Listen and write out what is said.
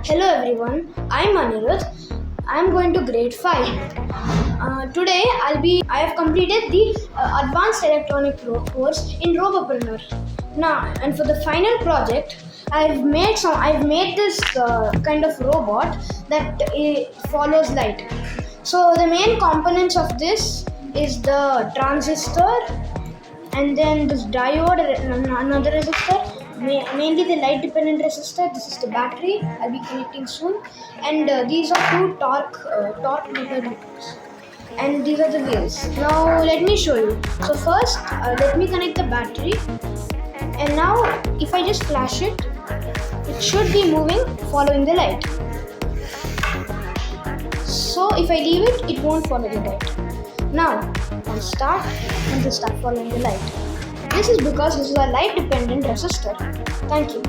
Hello everyone, I'm Anirudh. I'm going to grade 5. Today I have completed the advanced electronic course in Roboprenr. Now, and for the final project, I've made this kind of robot that follows light. So the main components of this is the transistor, and then this diode and another resistor, mainly the light dependent resistor. This is the battery I'll be connecting soon, and these are two torque motor, and these are the wheels. Now let me show you. So first, let me connect the battery, and now if I just flash it, it should be moving following the light. So if I leave it, it won't follow the light. Now I'll start, and will start following the light. This is because this is a light dependent resistor. Thank you.